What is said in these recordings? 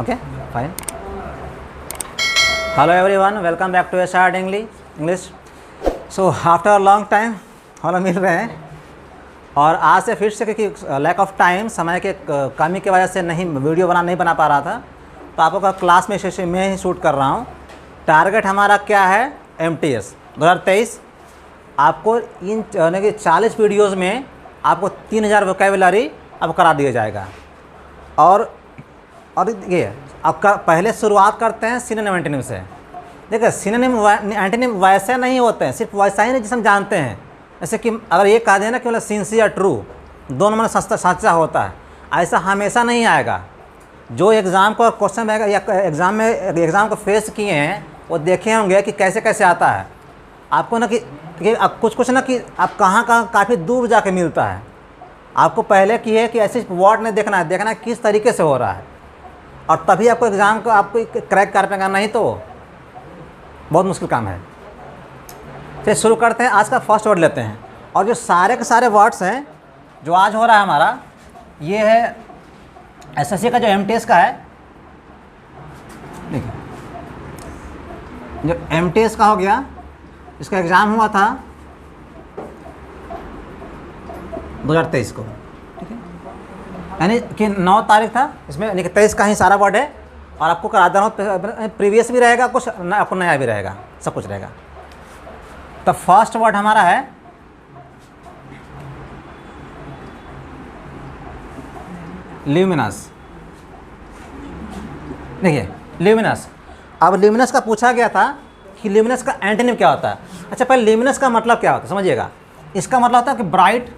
Okay, fine. Hello everyone, welcome back to SR English. So after a long time हम लोग मिल रहे हैं और आज से फिर से क्योंकि लैक ऑफ टाइम, समय के कमी की वजह से वीडियो नहीं बना पा रहा था, तो आप लोग का क्लास में से मैं ही शूट कर रहा हूँ। टारगेट हमारा क्या है? MTS 2023। आपको इन 40 वीडियोज़ में आपको 3000 वोकैबुलरी अब करा दिया जाएगा। और ये आपका पहले शुरुआत करते हैं सिनोनिम एंटोनिम से। देखिए सिनोनिम एंटोनिम वैसे नहीं होते हैं, सिर्फ वैसा ही नहीं जिसे हम जानते हैं। जैसे कि अगर ये कहा जाए ना कि मतलब सिंसियर ट्रू, दोनों में सच्चा होता है, ऐसा हमेशा नहीं आएगा। जो एग्ज़ाम को क्वेश्चन आएगा या एग्ज़ाम को फेस किए हैं वो देखे होंगे कि कैसे कैसे आता है। आपको ना कि आप कुछ ना कि आप कहाँ काफ़ी दूर जाके मिलता है। आपको पहले की है कि ऐसे वर्ड नहीं देखना है किस तरीके से हो रहा है, और तभी आपको एग्ज़ाम को आपको क्रैक कर पाएगा, नहीं तो बहुत मुश्किल काम है। चलिए शुरू करते हैं। आज का फर्स्ट वर्ड लेते हैं, और जो सारे के सारे वर्ड्स हैं जो आज हो रहा है हमारा, ये है SSC का जो MTS का है। देखिए जो MTS का हो गया, इसका एग्ज़ाम हुआ था 2023 को, ठीक है, यानी कि 9 तारीख था। इसमें यानी कि 23 का ही सारा वर्ड है, और आपको करा देना प्रीवियस भी रहेगा, कुछ आपको नया भी रहेगा, सब कुछ रहेगा। तो फर्स्ट वर्ड हमारा है ल्यूमिनस। देखिए ल्यूमिनस, अब ल्यूमिनस का पूछा गया था कि ल्यूमिनस का एंटोनिम क्या होता है। अच्छा पहले ल्यूमिनस का मतलब क्या होता है समझिएगा। इसका मतलब होता है कि ब्राइट,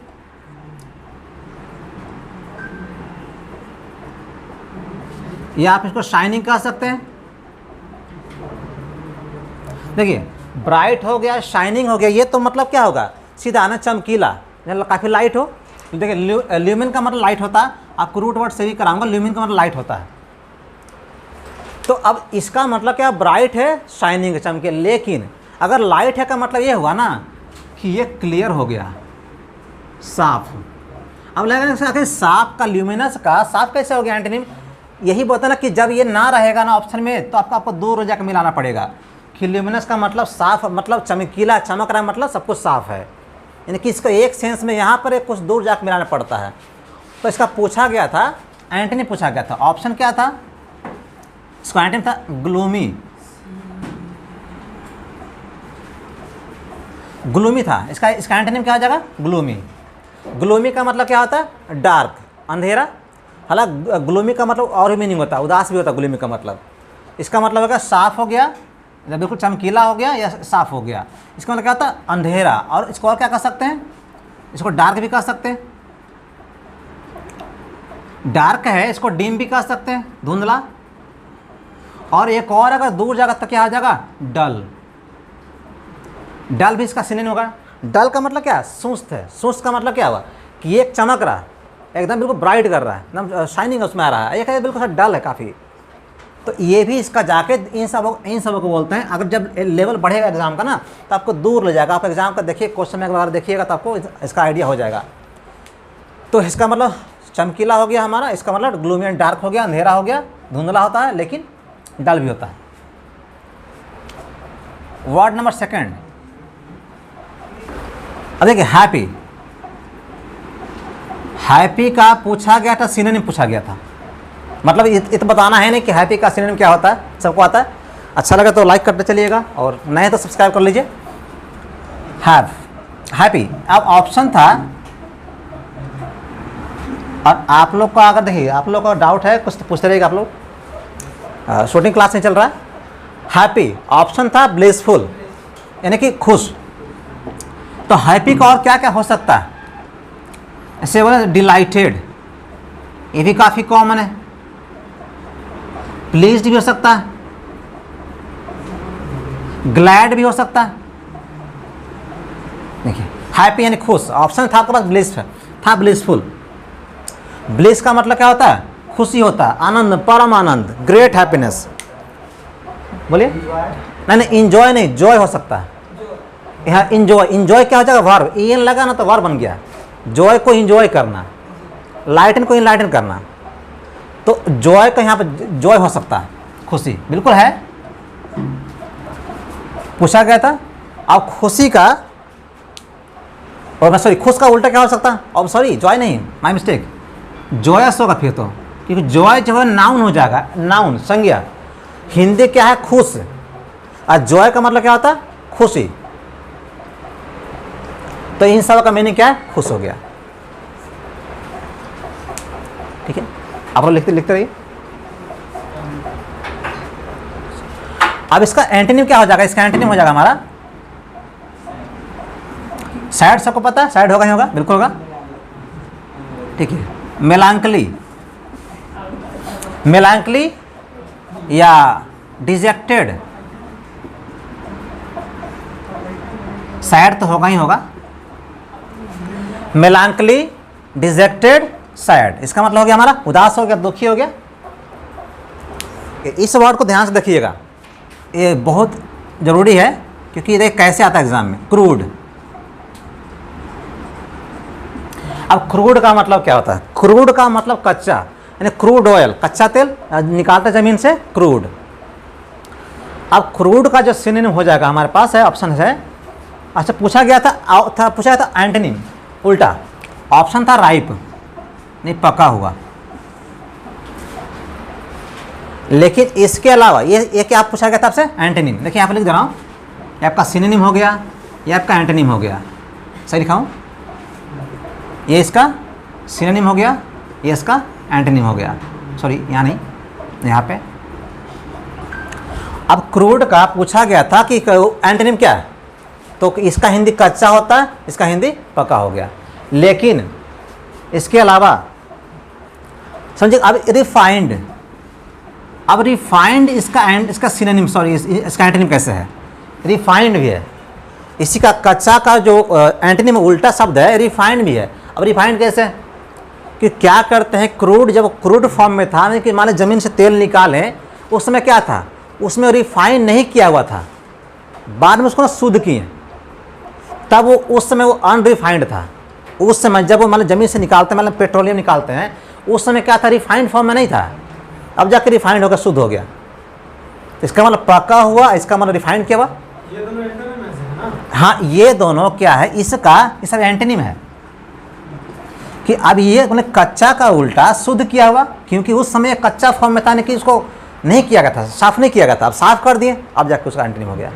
या आप इसको शाइनिंग कह सकते हैं। देखिए ब्राइट हो गया, शाइनिंग हो गया, ये तो मतलब क्या होगा, सीधा ना चमकीला, काफ़ी लाइट हो। देखिए ल्यूमिन का मतलब लाइट होता है, आपको रूट वर्ड से भी कराऊंगा, ल्यूमिन का मतलब लाइट होता है। तो अब इसका मतलब क्या, ब्राइट है, शाइनिंग है, चमके। लेकिन अगर लाइट है का मतलब ये हुआ ना कि ये क्लियर हो गया, साफ। अब लगेगा साफ का, ल्यूमिनस का साफ कैसे हो गया एंटोनिम। यही बोलता ना कि जब ये ना रहेगा ना ऑप्शन में, तो आपको दूर जाकर मिलाना पड़ेगा कि ल्यूमिनस का मतलब साफ, मतलब चमकीला, चमक रहा है, मतलब सब कुछ साफ है। यानी कि इसको एक सेंस में यहाँ पर कुछ दूर जाकर मिलाना पड़ता है। तो इसका पूछा गया था, एंटोनिम पूछा गया था। ऑप्शन क्या था, इसका एंटोनिम था ग्लूमी। ग्लूमी था इसका एंटोनिम क्या हो जाएगा, ग्लूमी। ग्लूमी का मतलब क्या होता है, डार्क, अंधेरा। हालांकि ग्लूमी का मतलब और भी मीनिंग होता है, उदास भी होता है ग्लूमी का मतलब। इसका मतलब होगा साफ हो गया, बिल्कुल चमकीला हो गया या साफ हो गया। इसका मतलब क्या होता है, अंधेरा। और इसको और क्या कह सकते हैं, इसको डार्क भी कह सकते हैं। डार्क है, इसको डिम भी कह सकते हैं, धुंधला। और एक और अगर दूर जाएगा तो क्या हो जाएगा, डल। डल भी इसका सिनोनिम होगा। डल का मतलब क्या, सुस्त है। सुस्त का मतलब क्या हुआ कि एक चमक रहा है, एकदम बिल्कुल ब्राइट कर रहा है, एकदम शाइनिंग उसमें आ रहा है। एक है बिल्कुल डल है काफ़ी। तो ये भी इसका जाके इन सब को बोलते हैं। अगर जब लेवल बढ़ेगा एग्जाम का ना, तो आपको दूर ले जाएगा। आप एग्जाम का देखिए, क्वेश्चन में वगैरह देखिएगा तो आपको इसका आइडिया हो जाएगा। तो इसका मतलब चमकीला हो गया हमारा, इसका मतलब ग्लूमी एंड डार्क हो गया, अंधेरा हो गया, धुंधला होता है, लेकिन डल भी होता है। वर्ड नंबर सेकंड, अब देखिए हैप्पी। हैप्पी का पूछा गया था, सिनोनिम पूछा गया था। मतलब ये तो बताना है नहीं कि हैप्पी का सिनोनिम क्या होता है, सबको आता है। अच्छा लगा तो लाइक करते चलिएगा, और नए तो सब्सक्राइब कर लीजिए। हैप्पी। अब ऑप्शन था, और आप लोग का अगर देखिए, आप लोग का डाउट है कुछ तो पूछते रहिएगा आप लोग, शूटिंग क्लास नहीं चल रहा है। हैप्पी ऑप्शन था ब्लिसफुल, यानी कि खुश। तो हैप्पी का और क्या क्या हो सकता है, ऐसे बोले डिलाइटेड, ये भी काफ़ी कॉमन है। प्लीज्ड भी हो सकता है, ग्लैड भी हो सकता है। देखिए हैप्पी यानी खुश, ऑप्शन था आपके पास ब्लिस था, ब्लिसफुल। ब्लिस का मतलब क्या होता है, खुशी होता है, आनंद, परम आनंद, ग्रेट हैप्पीनेस। बोलिए, नहीं इंजॉय नहीं, जॉय हो सकता है। यहाँ इंजॉय क्या हो जाएगा, वर्ब। इन लगा ना तो वर्ब बन गया। जॉय को इंजॉय करना, लाइटन को इनलाइटन करना। तो जॉय का यहाँ पर जॉय हो सकता है, खुशी, बिल्कुल है, पूछा गया था। अब खुशी का, और मैं सॉरी, खुश का उल्टा क्या हो सकता है? अब सॉरी, जॉय नहीं, माय मिस्टेक, जॉयस होगा फिर तो, क्योंकि जॉय जो है नाउन हो जाएगा, नाउन, संज्ञा। हिंदी क्या है? खुश, और जॉय का मतलब क्या होता है? खुशी। तो इन सब का मीनिंग क्या है? खुश हो गया। ठीक है, आप लोग लिखते रहिए। अब इसका एंटोनिम क्या हो जाएगा? इसका एंटोनिम हो जाएगा हमारा सैड। सबको पता है सैड होगा ही होगा, बिल्कुल होगा। ठीक है, मेलांकली, मेलांकली या डिजेक्टेड, सैड तो होगा ही होगा। मेलांकली, डिजेक्टेड, सैड, इसका मतलब हो गया हमारा उदास हो गया, दुखी हो गया। इस वर्ड को ध्यान से देखिएगा, ये बहुत ज़रूरी है, क्योंकि ये कैसे आता है एग्जाम में। क्रूड, अब क्रूड का मतलब क्या होता है? क्रूड का मतलब कच्चा, यानी क्रूड ऑयल, कच्चा तेल निकालते ज़मीन से, क्रूड। अब क्रूड का जो सिनोनिम हो जाएगा हमारे पास है, ऑप्शन है। अच्छा, पूछा गया था पूछा गया था एंटोनिम, उल्टा ऑप्शन था राइप, नहीं पका हुआ। लेकिन इसके अलावा ये क्या पूछा गया था आपसे? एंटोनिम। देखिए यहाँ पर लिख दे रहा हूँ, ये आपका सिनोनिम हो गया, ये आपका एंटोनिम हो गया। सही लिखा हूँ? ये इसका सिनोनिम हो गया, ये इसका एंटोनिम हो गया। सॉरी, यहाँ नहीं, यहाँ पे। अब क्रूड का पूछा गया था कि एंटोनिम क्या है, तो इसका हिंदी कच्चा होता है, इसका हिंदी पका हो गया। लेकिन इसके अलावा समझिए, अब रिफाइंड, अब रिफाइंड इसका सिनोनिम, सॉरी, इसका एंटोनिम कैसे है? रिफाइंड भी है। इसी का कच्चा का जो एंटोनिम उल्टा शब्द है, रिफाइंड भी है। अब रिफाइंड कैसे? कि क्या करते हैं, क्रूड जब क्रूड फॉर्म में था, कि मान लो ज़मीन से तेल निकालें, उस समय क्या था, उसमें रिफाइन नहीं किया हुआ था, बाद में उसको ना शुद्ध किए, तब वो उस समय वो अनरिफाइंड था। उस समय जब वो मतलब ज़मीन से निकालते हैं, मतलब पेट्रोलियम निकालते हैं, उस समय क्या था, रिफाइंड फॉर्म में नहीं था। अब जाकर रिफाइंड होकर शुद्ध हो गया। इसका मतलब पका हुआ, इसका मतलब रिफाइंड किया हुआ। ये दोनों एंटोनिम है ना? हाँ, ये दोनों क्या है, इसका एंटोनिम है। कि अब ये मतलब कच्चा का उल्टा शुद्ध किया हुआ, क्योंकि उस समय कच्चा फॉर्म में था, कि उसको नहीं किया गया था, साफ नहीं किया गया था, अब साफ कर दिए, अब जाकर उसका एंटोनिम हो गया।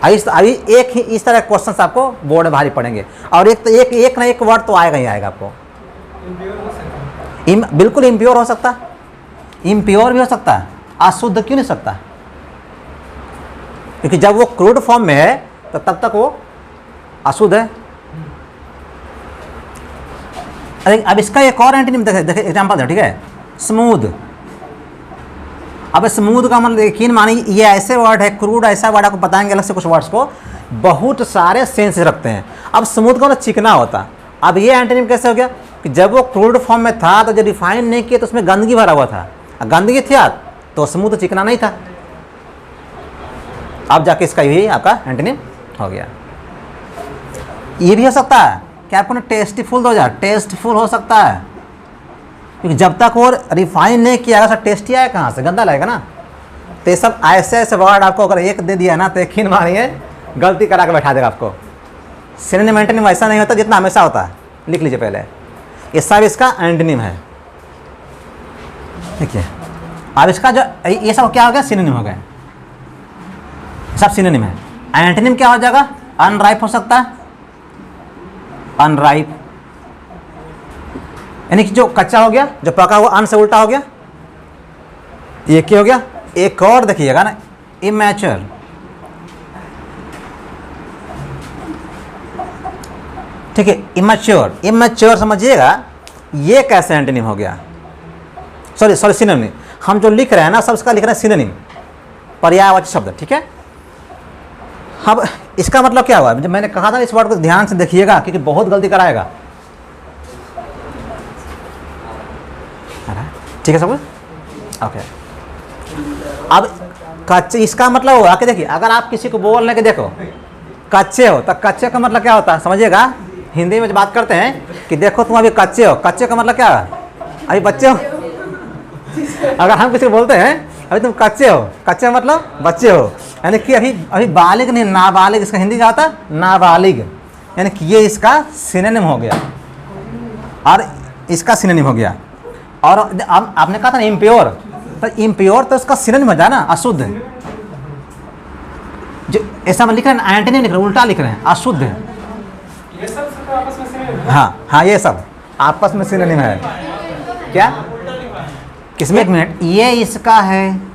अभी एक ही इस तरह क्वेश्चन आपको बोर्ड में भारी पड़ेंगे, और एक ना एक वर्ड तो आएगा ही आएगा आपको। बिल्कुल इम्प्योर हो सकता है, इम्प्योर भी हो सकता है, अशुद्ध क्यों नहीं सकता? क्योंकि जब वो क्रूड फॉर्म में है तो तब तक वो अशुद्ध है। अरे अब इसका एक और एंटोनिम देखे एग्जाम्पल दे, ठीक है। स्मूथ, अब स्मूथ का मतलब यकीन मानिए, ये ऐसे वर्ड है, क्रूड ऐसा वर्ड, आपको बताएंगे अलग से कुछ वर्ड्स को, बहुत सारे सेंस रखते हैं। अब स्मूथ का मतलब चिकना होता। अब ये एंटोनिम कैसे हो गया कि जब वो क्रूड फॉर्म में था तो जब रिफाइन नहीं किया तो उसमें गंदगी भरा हुआ था, गंदगी थी तो स्मूथ चिकना नहीं था। अब जाके इसका यही आपका एंटोनिम हो गया। ये भी हो सकता है कि आपको ना टेस्टीफुल हो जाए, टेस्टफुल हो सकता है, क्योंकि जब तक वो रिफाइन नहीं किया गया टेस्टी आया कहाँ से, गंदा लगेगा ना। तो ये सब ऐसे ऐसे वर्ड आपको अगर एक दे दिया ना तो यकीन मानिए गलती करा के बैठा देगा आपको। सिनोनिम एंटोनिम वैसा नहीं होता जितना हमेशा होता है, लिख लीजिए पहले, ये सब इसका एंटोनिम है। देखिए अब इसका जो ये सब क्या हो गया, सिनोनिम हो गए, सब सिनोनिम है। एंटोनिम क्या हो जाएगा, अनराइप हो सकता है, अनराइप यानी कि जो कच्चा हो गया, जो पका हुआ अन से उल्टा हो गया, ये क्या हो गया। एक और देखिएगा ना, इमैच्योर, ठीक है, इमैच्योर, इमैच्योर समझिएगा, ये कैसे एंटोनिम हो गया, सॉरी सिनोनिम। हम जो लिख रहे हैं ना सब इसका लिख रहे हैं सिनोनिम, पर्यायवाची शब्द, ठीक है। अब इसका मतलब क्या हुआ, जब मैंने कहा था इस वर्ड को ध्यान से देखिएगा क्योंकि बहुत गलती कराएगा, ठीक है सब ओके। अब कच्चे, इसका मतलब हुआ कि देखिए अगर आप किसी को बोलने के देखो कच्चे हो, तो कच्चे का मतलब क्या होता है समझिएगा। हिंदी में बात करते हैं कि देखो तुम अभी कच्चे हो, कच्चे का मतलब क्या है, अभी बच्चे हो, अगर हम किसी को बोलते हैं अभी तुम कच्चे हो, कच्चे मतलब बच्चे हो, यानी कि अभी अभी बालिग नहीं, नाबालिग, इसका हिंदी क्या होता है? नाबालिग, यानी कि ये इसका सिनोनिम हो गया और इसका सिनोनिम हो गया। और आपने कहा था ना इम्प्योर, तो इम्प्योर तो उसका सिनोनिम हो जाए ना, अशुद्ध। जो ऐसा हम लिख रहे हैं, एंटोनिम लिख रहे हैं, उल्टा लिख रहे हैं, अशुद्ध। ये सब आपस में सिनोनिम है। हाँ हाँ, ये सब आपस में सिनोनिम है। क्या किसमें? एक मिनट, ये इसका है,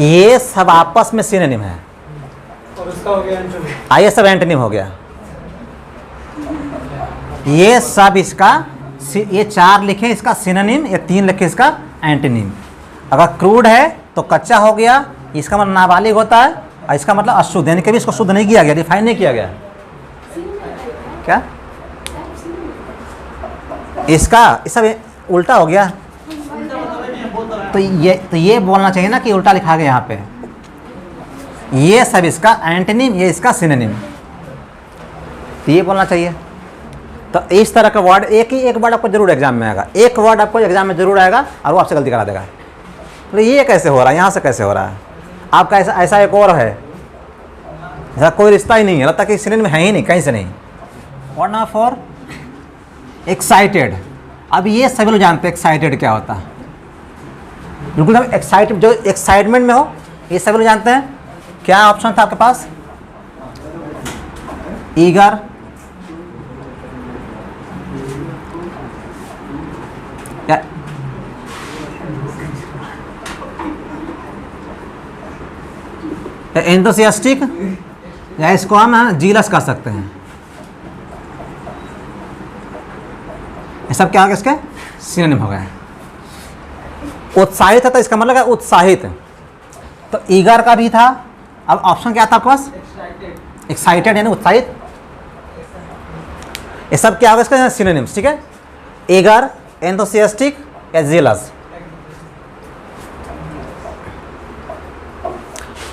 ये सब आपस में सिनोनिम है, और उसका हो गया एंटोनिम। ये सब एंटोनिम हो गया। ये सब इसका, ये 4 लिखे इसका सिनोनिम, ये 3 लिखे इसका एंटोनिम। अगर क्रूड है तो कच्चा हो गया, इसका मतलब नाबालिग होता है, और इसका मतलब अशुद्ध, यानी कभी इसको शुद्ध नहीं किया गया, रिफाइन नहीं किया गया। क्या इसका इस सब उल्टा हो गया? तो ये बोलना चाहिए ना कि उल्टा लिखा गया यहाँ पे। ये सब इसका एंटोनिम, ये इसका सिनोनिम, तो ये बोलना चाहिए। तो इस तरह का वर्ड, एक वर्ड आपको जरूर एग्जाम में आएगा, एक वर्ड आपको एग्जाम में जरूर आएगा और वो आपसे गलती करा देगा। तो ये कैसे हो रहा है, यहाँ से कैसे हो रहा है? आपका ऐसा एक और है, ऐसा कोई रिश्ता ही नहीं है, लगता कि सिनोनिम है ही नहीं, कहीं से नहीं। Word number 4 excited. अब ये सभी लोग जानते हैं एक्साइटेड क्या होता है, बिल्कुल। हम एक्साइटेड, जो एक्साइटमेंट में हो, ये सभी लोग जानते हैं। क्या ऑप्शन था आपके पास? ईगर, या एंथुसियास्टिक, या इसको हम जीलस कर सकते हैं। ये सब क्या हो गया? इसके सिनोनिम हो गए। उत्साहित है तो इसका मतलब है उत्साहित, तो ईगर का भी था। अब ऑप्शन क्या था आपके पास? एक्साइटेड यानी उत्साहित। ये सब क्या होगा इसका सिनोनिम्स, ठीक है? ईगर, एंथुसियास्टिक या जीलस।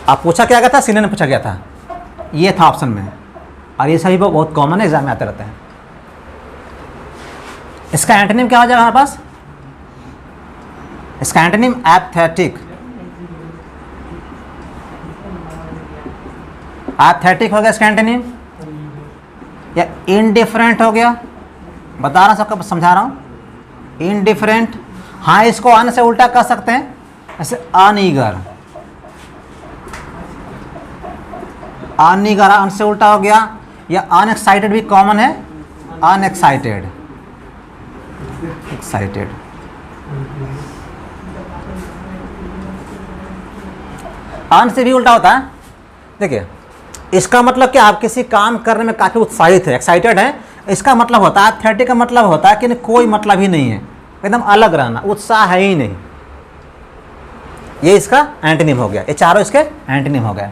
आप पूछा क्या गया था? सिनोनिम पूछा गया था, ये था ऑप्शन में, और ये सभी बहुत कॉमन एग्जाम में आते रहते हैं। इसका एंटोनिम क्या हो जाएगा हमारे पास? इसका एंटोनिम एपथेटिक। एपथेटिक हो गया इसका एंटोनिम, या इनडिफरेंट हो गया। बता रहा हूँ, सबको समझा रहा हूँ। इनडिफरेंट, हाँ, इसको अन से उल्टा कर सकते हैं, ऐसे अनईगर। अनईगर अन से उल्टा हो गया, या अनएक्साइटेड भी कॉमन है, अनएक्साइटेड, एक्साइटेड। अन से भी उल्टा होता है। देखिए, इसका मतलब कि आप किसी काम करने में काफ़ी उत्साहित है, एक्साइटेड है, इसका मतलब होता है। एपथेटिक का मतलब होता है कि कोई मतलब ही नहीं है, एकदम अलग रहना, उत्साह है ही नहीं। ये इसका एंटोनिम हो गया, ये चारों इसके एंटोनिम हो गए।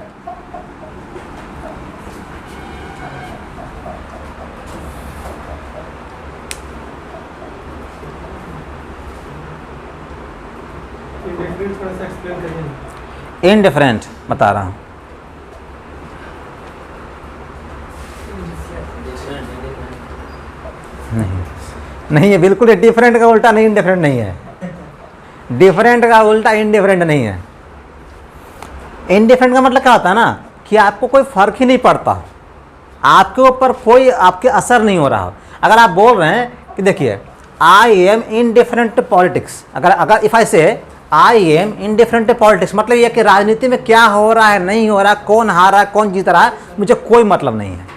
थोड़ा सा एक्सप्लेन करिए। इनडिफरेंट बता रहा हूँ। नहीं, ये बिल्कुल डिफरेंट का उल्टा नहीं, इनडिफरेंट नहीं है। डिफरेंट का उल्टा इनडिफरेंट नहीं है। इनडिफरेंट का मतलब क्या होता है ना, कि आपको कोई फर्क ही नहीं पड़ता, आपके ऊपर कोई आपके असर नहीं हो रहा। अगर आप बोल रहे हैं कि देखिए, I am indifferent to politics, अगर if I say I am indifferent to politics, मतलब ये कि राजनीति में क्या हो रहा है, नहीं हो रहा, कौन हार रहा है, कौन जीत रहा है, मुझे कोई मतलब नहीं है।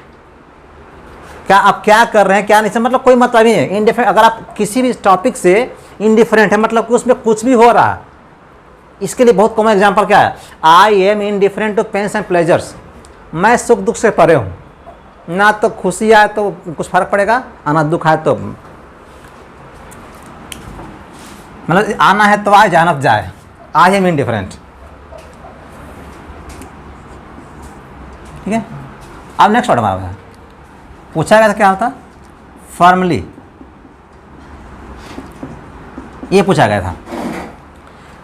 क्या आप क्या कर रहे हैं, क्या नहीं, मतलब कोई मतलब नहीं है। इनडिफरेंट, अगर आप किसी भी टॉपिक से इनडिफरेंट है, मतलब कि उसमें कुछ भी हो रहा है। इसके लिए बहुत कॉमन एग्जांपल क्या है? I am indifferent to pains and pleasures, मैं सुख दुख से परे हूँ, ना तो खुशी आए तो कुछ फर्क पड़ेगा, ना दुख आए तो, मतलब आना है तो आए, जाना तो जाए। आई एम इनडिफरेंट, ठीक है। अब नेक्स्ट वर्ड हमारा पूछा गया था, क्या होता? फॉर्मली, ये पूछा गया था।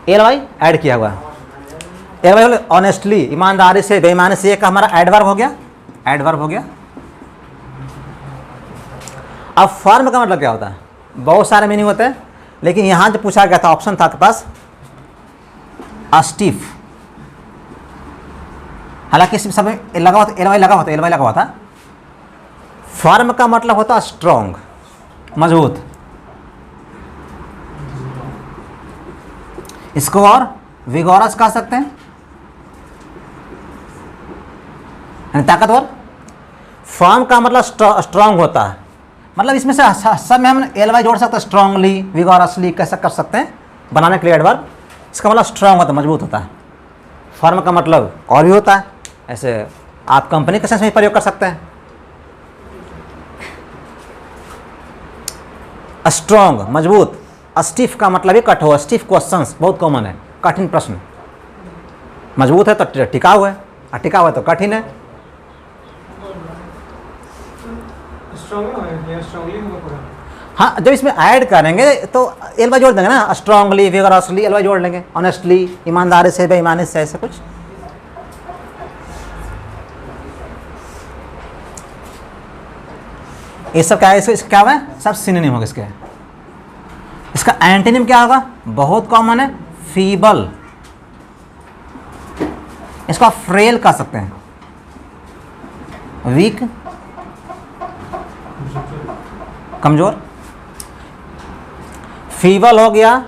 एल वाई ऐड किया हुआ, एल वाई ऑनेस्टली, ईमानदारी से, बेईमानी से, एक हमारा एडवर्ब हो गया, एडवर्ब हो गया। अब फॉर्म का मतलब क्या होता है? बहुत सारे मीनिंग होते हैं, लेकिन यहाँ जो पूछा गया था ऑप्शन था आपके पास स्टीफ, हालांकि इसमें सब लगा हुआ था, एलवाई लगा हुआ था, एलवाई लगा हुआ था। फर्म का मतलब होता स्ट्रॉन्ग, मजबूत। इसको और विगोरस कह सकते हैं, यानी ताकतवर। फर्म का मतलब स्ट्रॉन्ग होता है, मतलब इसमें से सब में हम एलवाई जोड़ सकते हैं, स्ट्रांगली, विगोरसली कैसा कर सकते हैं बनाने के लिए एडवर्ब। इसका मतलब स्ट्रांग होता है, मजबूत होता है। फर्म का मतलब और भी होता है, ऐसे आप कंपनी के सेंस में प्रयोग कर सकते हैं। स्ट्रांग मजबूत, स्टीफ का मतलब ही कठोर, स्टीफ क्वेश्चंस बहुत कॉमन है, कठिन प्रश्न। मजबूत है तो टिकाऊ है, और टिकाऊ है तो कठिन है। हाँ, जब इसमें ऐड करेंगे तो एलवाई जोड़ देंगे ना, स्ट्रांगली, विगोरसली, एलवाई जोड़ लेंगे, ऑनेस्टली, ईमानदारी से, बेईमानी से, ऐसे कुछ। ये सब क्या है, इसका क्या हुआ, सब सिनोनिम होगा इसके। इसका एंटोनिम क्या होगा, बहुत कॉमन है, फीबल। इसको आप फ्रेल कह सकते हैं, वीक, कमजोर। फीबल हो गया,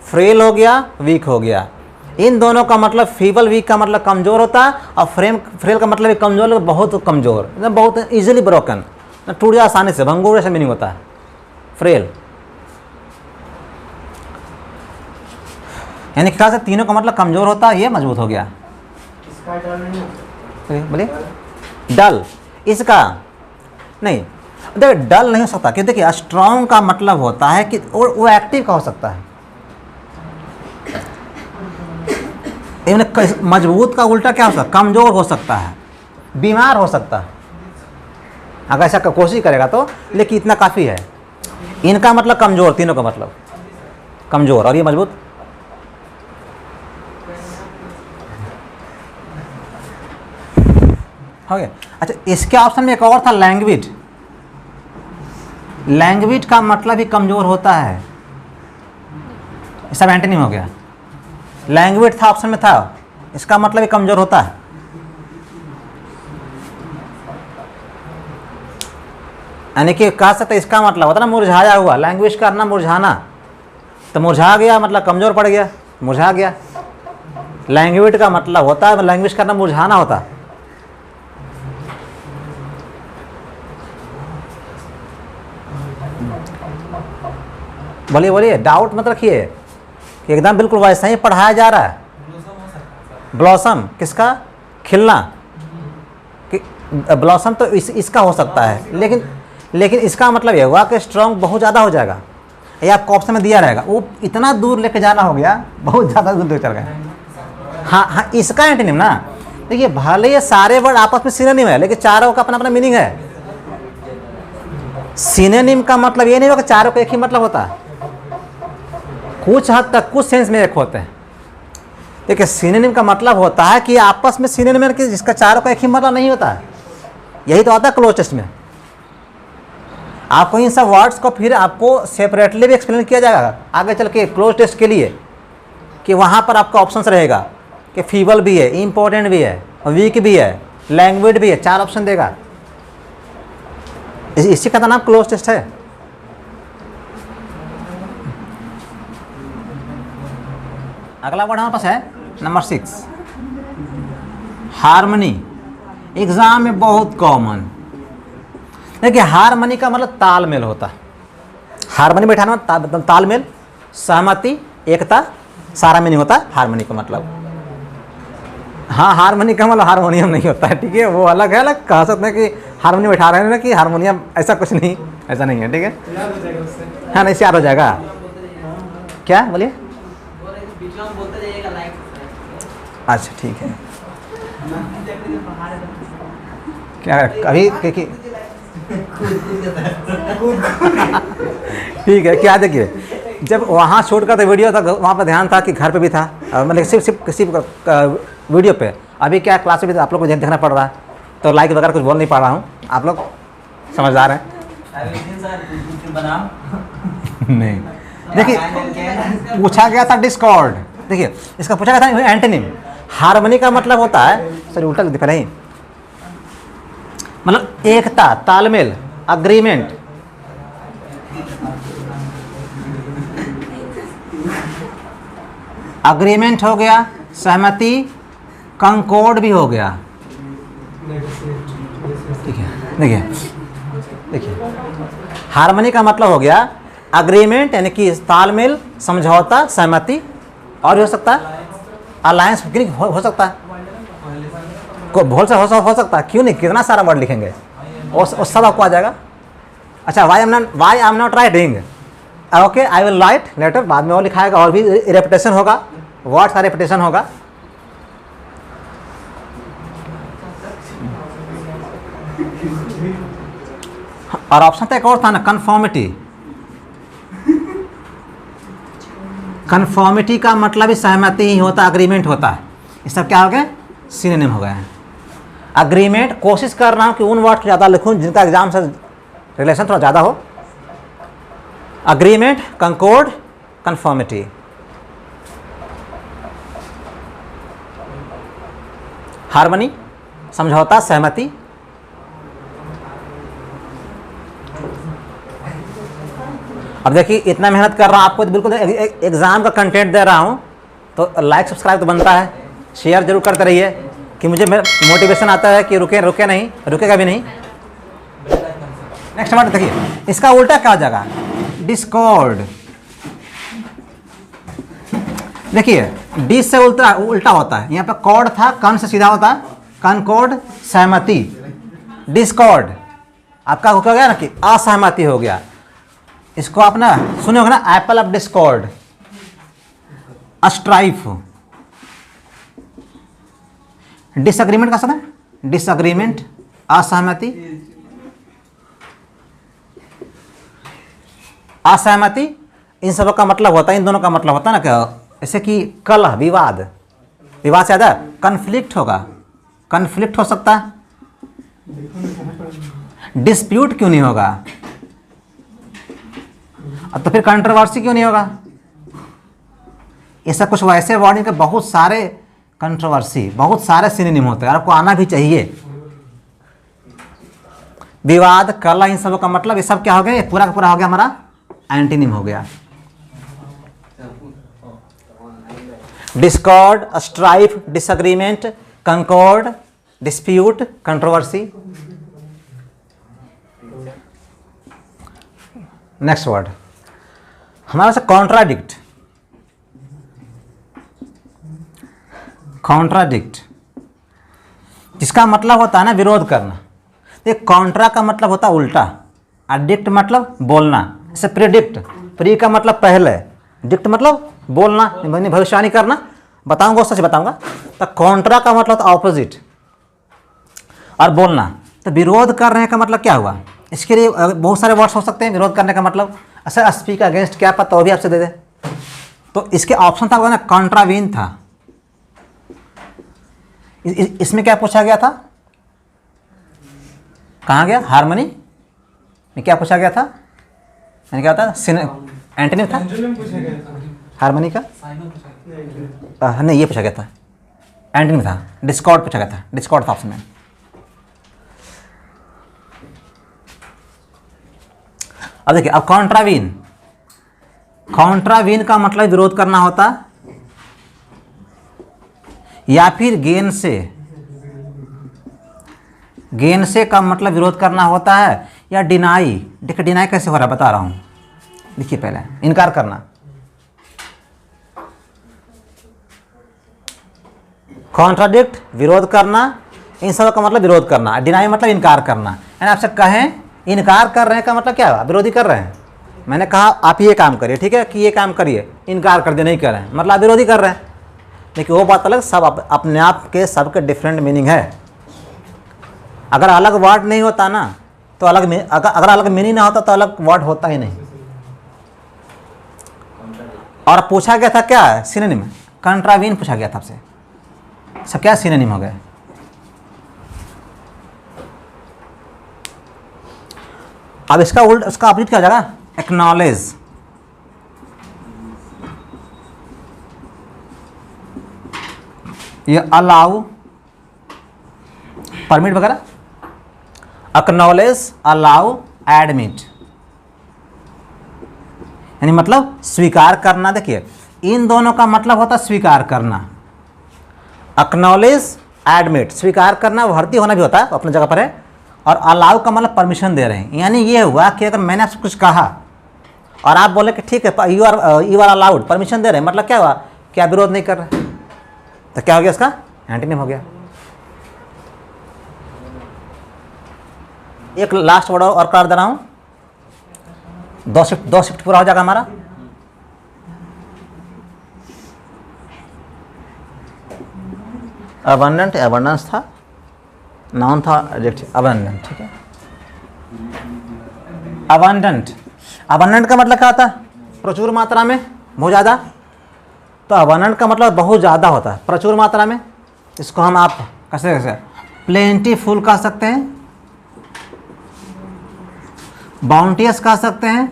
फ्रेल हो गया, वीक हो गया। इन दोनों का मतलब, फीबल वीक का मतलब कमजोर होता है, और फ्रेल का मतलब कमजोर, बहुत कमजोर, बहुत इजीली ब्रोकन, टूट जाए आसानी से, भंगुर ऐसा मीनिंग होता है फ्रेल। यानी क्या से तीनों का मतलब कमजोर होता है, ये मजबूत हो गया। बोलिए डल, इसका नहीं, देखिए डल नहीं हो सकता, क्योंकि देखिए स्ट्रॉन्ग का मतलब होता है कि वो एक्टिव का हो सकता है। मजबूत का उल्टा क्या हो सकता है, कमजोर हो सकता है, बीमार हो सकता है, अगर ऐसा कोशिश करेगा तो। लेकिन इतना काफ़ी है, इनका मतलब कमजोर, तीनों का मतलब कमजोर, और ये मजबूत। हो गया। अच्छा, इसके ऑप्शन में एक और था, लैंग्वेज। लैंग्वेज का मतलब ही कमजोर होता है, सब एंटोनिम हो गया। लैंग्वेज था ऑप्शन में था, इसका मतलब ही कमजोर होता है। यानी कि कह सकते इसका मतलब होता ना मुरझाया हुआ, लैंग्वेज करना मुरझाना, तो मुरझा गया मतलब कमजोर पड़ गया, मुरझा गया। लैंग्वेज का मतलब होता है, लैंग्वेज करना मुरझाना होता है। बोलिए बोलिए, डाउट मत रखिए कि एकदम बिल्कुल वैसा ही पढ़ाया जा रहा है। ब्लॉसम किसका, खिलना, ब्लॉसम तो इसका हो सकता है, लेकिन इसका मतलब ये हुआ कि स्ट्रॉन्ग बहुत ज़्यादा हो जाएगा। ये आपको ऑप्शन में दिया रहेगा, वो इतना दूर लेके जाना हो गया, बहुत ज़्यादा दूर लेकर चल गए। हाँ हाँ, इसका एंटोनिम ना, देखिए भले ये सारे वर्ड आपस में सिनोनिम है, लेकिन चारों का अपना अपना मीनिंग है। सिनोनिम का मतलब ये नहीं होगा कि चारों का एक ही मतलब होता है, कुछ हद तक कुछ सेंस में एक होते हैं। देखिए सिनोनिम का मतलब होता है कि आपस में सिनोनिम है कि जिसका चारों का एक ही मतलब नहीं होता है, यही तो आता है क्लोज टेस्ट में। आपको इन सब वर्ड्स को फिर आपको सेपरेटली भी एक्सप्लेन किया जाएगा आगे चल के क्लोज टेस्ट के लिए, कि वहाँ पर आपका ऑप्शन रहेगा कि फीबल भी है, इम्पोर्टेंट भी है, वीक भी है, लैंग्वेज भी है, 4 ऑप्शन देगा। इसी का नाम क्लोज टेस्ट है। अगला वर्ड हमारे पास है नंबर 6, हार्मनी। एग्जाम में बहुत कॉमन। देखिए हार्मनी का मतलब तालमेल होता है। हार्मनी बैठाना तालमेल, सहमति, एकता, सारा मीनिंग होता है हार्मनी का मतलब। हाँ, हार्मनी का मतलब हारमोनियम नहीं होता है, ठीक है, वो अलग है। अलग कह सकते हैं कि हारमोनियम बैठा रहे हैं ना, कि हारमोनियम, ऐसा कुछ नहीं, ऐसा नहीं है, ठीक है। हाँ नहीं, याद हो जाएगा। क्या बोलिए? अच्छा ठीक है। क्या अभी ठीक है। क्या देखिए, जब वहाँ शूट का तो वीडियो था, वहाँ पर ध्यान था कि घर पे भी था, मतलब सिर्फ वीडियो पे। अभी क्या क्लास में भी आप लोग को देखना पड़ रहा है, तो लाइक वगैरह कुछ बोल नहीं पा रहा हूँ, आप लोग समझदार हैं। नहीं, देखिए पूछा गया था डिस्कॉर्ड, देखिए इसका पूछा गया था एंटोनिम। हार्मनी का मतलब होता है, सॉरी उल्टा लिख पहले ही, मतलब एकता, तालमेल, अग्रीमेंट। अग्रीमेंट हो गया, सहमति, कंकॉर्ड भी हो गया। ठीक है, देखिए देखिए हार्मनी का मतलब हो गया अग्रीमेंट यानी कि तालमेल, समझौता, सहमति, और भी हो सकता है अलायंस, हो सकता है को भूल से हो सकता है, क्यों नहीं, कितना सारा वर्ड लिखेंगे और सब आपको आ जाएगा। अच्छा, why I am not writing, okay I will write letter, बाद में और लिखाएगा, और भी रेपिटेशन होगा, वर्ड का रेपिटेशन होगा। और ऑप्शन तो एक और था ना, कन्फॉर्मिटी। कन्फॉर्मिटी का मतलब ही सहमति ही होता, अग्रीमेंट होता है। ये सब क्या हो गए, सिनोनिम हो गए हैं। अग्रीमेंट, कोशिश कर रहा हूँ कि उन वर्ड को ज़्यादा लिखूँ जिनका एग्जाम से रिलेशन थोड़ा ज़्यादा हो। Agreement, कंकॉर्ड, conformity. हार्मनी, समझौता, सहमति। अब देखिए इतना मेहनत कर रहा हूँ, आपको तो बिल्कुल एग्ज़ाम का कंटेंट दे रहा हूँ, तो लाइक सब्सक्राइब तो बनता है, शेयर जरूर करते रहिए कि मुझे मोटिवेशन आता है कि रुके नहीं, रुकेगा भी नहीं। नेक्स्ट वर्ड देखिए, इसका उल्टा क्या हो जाएगा, डिस्कॉर्ड। देखिए डिस से उल्टा होता है, यहाँ पे कॉर्ड था, कन से सीधा होता है, कनकॉर्ड, सहमति। डिस्कॉर्ड आपका हो गया ना कि असहमति हो गया। इसको आप ना सुने होगा ना, Apple of Discord, strife. Disagreement का सदा, डिसएग्रीमेंट, असहमति, असहमति, इन सब का मतलब होता है, इन दोनों का मतलब होता है ना क्या, जैसे कि कलह, विवाद, विवाद से ज़्यादा कन्फ्लिक्ट होगा, कन्फ्लिक्ट हो सकता है। डिस्प्यूट क्यों नहीं होगा, अब तो फिर कंट्रोवर्सी क्यों नहीं होगा। ऐसा कुछ वैसे वर्ड के बहुत सारे कंट्रोवर्सी, बहुत सारे सिनोनिम होते हैं, आपको आना भी चाहिए। विवाद, कलह, इन सब का मतलब ये सब क्या हो गया, ये पूरा का पूरा हो गया हमारा एंटीनिम हो गया। Discord, strife, disagreement, concord, dispute, controversy. Next word हमारा से कॉन्ट्राडिक्ट। कॉन्ट्राडिक्ट जिसका मतलब होता है ना विरोध करना। ये कॉन्ट्रा का मतलब होता है उल्टा, अडिक्ट मतलब बोलना। जैसे प्रिडिक्ट, प्री का मतलब पहले, डिक्ट मतलब बोलना, भविष्यवाणी करना, बताऊंगा सच बताऊंगा। तो कॉन्ट्रा का मतलब होता है ऑपोजिट और बोलना। तो विरोध कर रहे का मतलब क्या हुआ, इसके लिए बहुत सारे वर्ड्स हो सकते हैं विरोध करने का मतलब। अच्छा, स्पीक अगेंस्ट क्या पता, वो भी आपसे दे दे। तो इसके ऑप्शन था ना, कॉन्ट्रावीन था। इसमें क्या पूछा गया था, कहाँ गया, हार्मनी में क्या पूछा गया था, यानी क्या था, एंटोनिम था हार्मनी का, नहीं ये पूछा गया था, एंटोनिम था। डिस्कॉर्ड पूछा गया था, डिस्कॉर्ड था ऑप्शन में। अब देखिए, अब कॉन्ट्रावीन, कॉन्ट्रावीन का मतलब विरोध करना होता, या फिर गेन से, गेन से का मतलब विरोध करना होता है, या डिनाई। देखिए डिनाई कैसे हो रहा है बता रहा हूँ, देखिए पहले इनकार करना, कॉन्ट्राडिक्ट विरोध करना, इन सब का मतलब विरोध करना, डिनाई मतलब इनकार करना। यानी आपसे कहें इनकार कर रहे हैं का मतलब क्या हुआ, विरोधी कर रहे हैं। मैंने कहा आप ये काम करिए, ठीक है कि ये काम करिए, इनकार कर दिया, नहीं कर रहे हैं, मतलब आप विरोधी कर रहे हैं। लेकिन वो बात अलग, सब अपने आप के सबके डिफरेंट मीनिंग है। अगर अलग वर्ड नहीं होता ना तो अलग, अगर अलग मीनिंग ना होता तो अलग वर्ड होता ही नहीं। और पूछा गया था क्या, सिनोनिम, कॉन्ट्रावीन पूछा गया था आपसे, सब क्या सिनोनिम हो गए। अब इसका उल्टा, उसका अपोजिट क्या हो जाएगा, एक्नॉलेज। ये अलाउ, परमिट वगैरह, एक्नॉलेज, अलाउ, एडमिट, यानी मतलब स्वीकार करना। देखिए इन दोनों का मतलब होता है स्वीकार करना। एक्नॉलेज, एडमिट, स्वीकार करना भर्ती होना भी होता है, अपनी जगह पर है। और अलाउ का मतलब परमिशन दे रहे हैं, यानी ये हुआ कि अगर मैंने आपसे कुछ कहा और आप बोले कि ठीक है यू आर अलाउड, परमिशन दे रहे हैं, मतलब क्या हुआ कि आप विरोध नहीं कर रहे, तो क्या हो गया, इसका एंटीनिम हो गया। एक लास्ट वर्ड और कर दे रहा हूँ, दो शिफ्ट पूरा हो जाएगा हमारा। अबंडेंट, एबंडेंस था, नाउन था, एडजेक्टिव, अबंडेंट, ठीक है। अबंडेंट, अबंडेंट का मतलब क्या होता है, प्रचुर मात्रा में, बहुत ज़्यादा। तो अबंडेंट का मतलब बहुत ज़्यादा होता है, प्रचुर मात्रा में। इसको हम आप कैसे प्लेंटीफुल कह सकते हैं, बाउंटियस कह सकते हैं,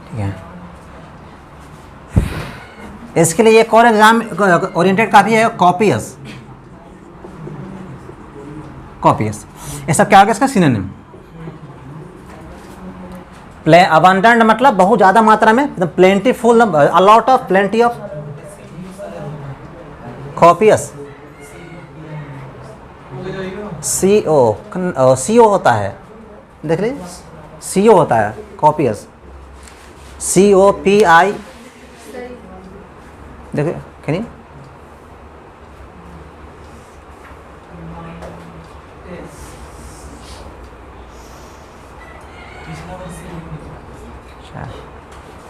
ठीक है। इसके लिए एक और एग्जाम ओरिएंटेड काफी है, कॉपियस। कॉपियस ये सब क्या हो गया, इसका सिनोनिम। अबंडेंट मतलब बहुत ज्यादा मात्रा में, plentiful, a lot of, plenty of. Copious CO होता है, देख लीजिए CO होता है, कॉपियस, COPI, देखिए कैन यू,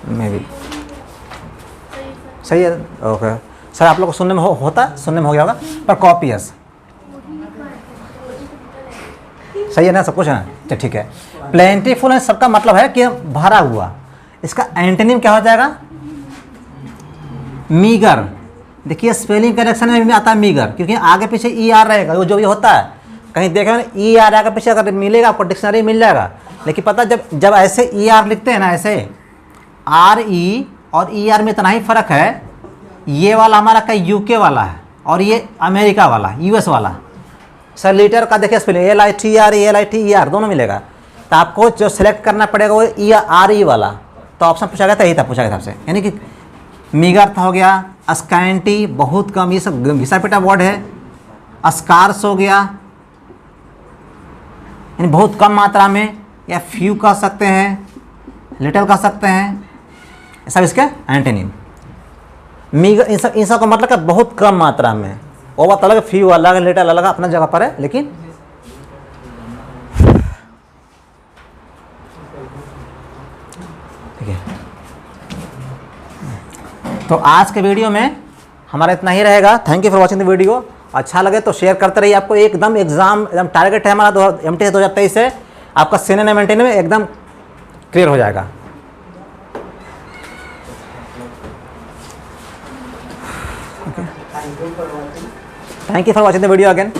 मे भी सही है, ओके सर। आप लोग को सुनने में होता, सुनने में हो गया होगा, पर कॉपियस सही है ना, सब कुछ है, अच्छा ठीक है। प्लेंटीफुल है, सबका मतलब है कि भरा हुआ। इसका एंटोनिम क्या हो जाएगा, मीगर। देखिए स्पेलिंग करेक्शन में भी आता है मीगर, क्योंकि आगे पीछे ER रहेगा, वो जो भी होता है कहीं देखें ER आगे पीछे अगर मिलेगा आपको डिक्शनरी मिल जाएगा। लेकिन पता जब ऐसे ER लिखते हैं ना, ऐसे RE और ER में इतना ही फर्क है, ये वाला हमारा का UK वाला है और ये अमेरिका वाला, US वाला। सर लीटर का देखिए स्पेलिंग LITR दोनों मिलेगा, तो आपको जो सिलेक्ट करना पड़ेगा वो RE वाला। तो ऑप्शन पूछा गया था, यही था पूछा गया था आपसे, यानी कि मीगर हो गया, स्कैंटी बहुत कम, ये सब घिसा पिटा वर्ड है। स्कार्स हो गया, यानी बहुत कम मात्रा में, या फ्यू कह सकते हैं, लिटिल कह सकते हैं, सब इसके एंटोनिम। मीगर इन सब का मतलब है बहुत कम मात्रा में। वो बात अलग, फ्यू अलग, लिटिल अलग, अपना जगह पर है। लेकिन ठीक है, तो आज के वीडियो में हमारा इतना ही रहेगा। Thank you for watching the video. अच्छा लगे तो शेयर करते रहिए। आपको एकदम एकदम टारगेट है हमारा MTS 2023 से आपका सिनोनिम एंटोनिम में एकदम क्लियर हो जाएगा। Thank you for watching the video again.